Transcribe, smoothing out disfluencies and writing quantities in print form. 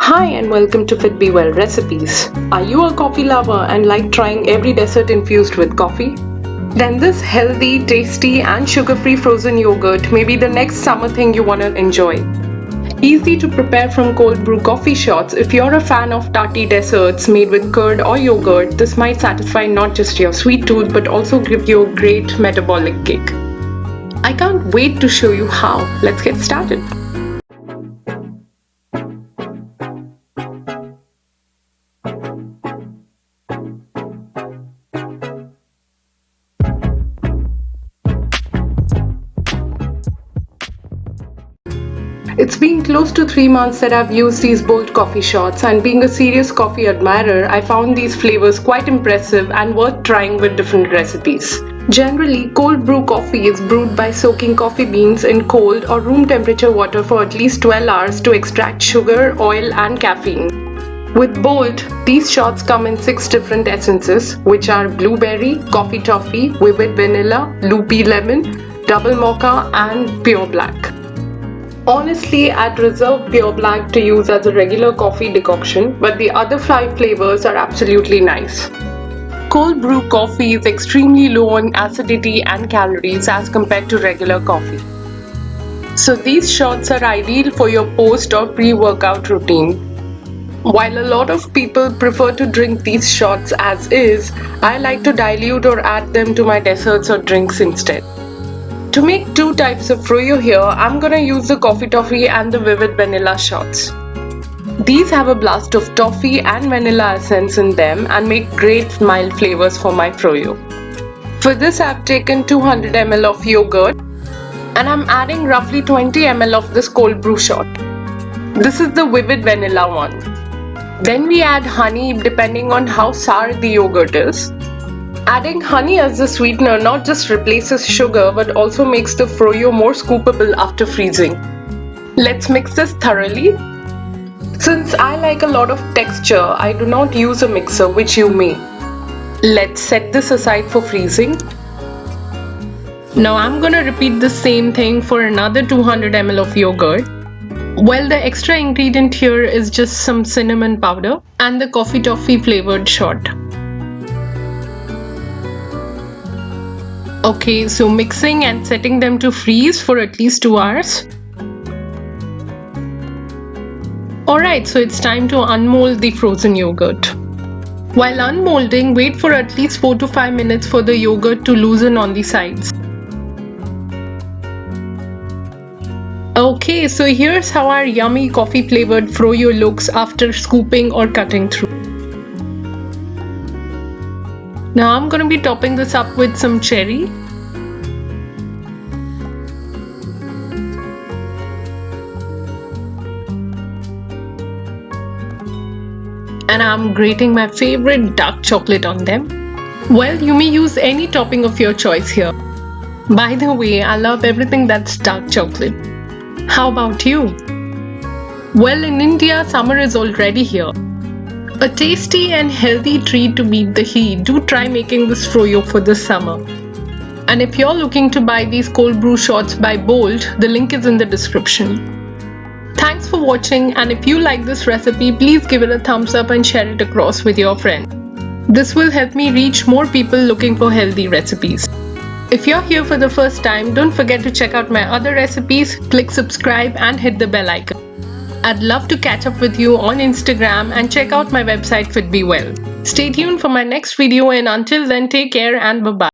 Hi and welcome to FitbeWell recipes. Are you a coffee lover and like trying every dessert infused with coffee? Then this healthy, tasty and sugar-free frozen yogurt may be the next summer thing you want to enjoy. Easy to prepare from cold brew coffee shots. If you're a fan of tarty desserts made with curd or yogurt, this might satisfy not just your sweet tooth but also give you a great metabolic kick. I can't wait to show you how. Let's get started. It's been close to 3 months that I've used these Bolt coffee shots, and being a serious coffee admirer, I found these flavors quite impressive and worth trying with different recipes. Generally, cold brew coffee is brewed by soaking coffee beans in cold or room temperature water for at least 12 hours to extract sugar, oil and caffeine. With Bolt, these shots come in 6 different essences, which are blueberry, coffee toffee, vivid vanilla, loopy lemon, double mocha and pure black. Honestly, I'd reserve pure black to use as a regular coffee decoction, but the other 5 flavors are absolutely nice. Cold brew coffee is extremely low on acidity and calories as compared to regular coffee. So these shots are ideal for your post or pre-workout routine. While a lot of people prefer to drink these shots as is, I like to dilute or add them to my desserts or drinks instead. To make 2 types of FROYO here, I'm gonna use the coffee toffee and the vivid vanilla shots. These have a blast of toffee and vanilla essence in them and make great mild flavors for my FROYO. For this, I've taken 200 ml of yogurt and I'm adding roughly 20 ml of this cold brew shot. This is the vivid vanilla one. Then we add honey depending on how sour the yogurt is. Adding honey as the sweetener not just replaces sugar but also makes the FROYO more scoopable after freezing. Let's mix this thoroughly. Since I like a lot of texture, I do not use a mixer, which you may. Let's set this aside for freezing. Now I'm gonna repeat the same thing for another 200 ml of yogurt. Well, the extra ingredient here is just some cinnamon powder and the coffee toffee flavored shot. Okay, so mixing and setting them to freeze for at least 2 hours. Alright, so it's time to unmold the frozen yogurt. While unmolding, wait for at least 4 to 5 minutes for the yogurt to loosen on the sides. Okay, so here's how our yummy coffee flavored FROYO looks after scooping or cutting through. Now I'm going to be topping this up with some cherry. And I'm grating my favorite dark chocolate on them. Well, you may use any topping of your choice here. By the way, I love everything that's dark chocolate. How about you? Well, in India, summer is already here. A tasty and healthy treat to beat the heat. Do try making this FROYO for this summer. And if you're looking to buy these cold brew shots by Bolt, the link is in the description. Thanks for watching, and if you like this recipe, please give it a thumbs up and share it across with your friends. This will help me reach more people looking for healthy recipes. If you're here for the first time, don't forget to check out my other recipes, click subscribe and hit the bell icon. I'd love to catch up with you on Instagram and check out my website FitbeWell. Stay tuned for my next video, and until then, take care and bye-bye.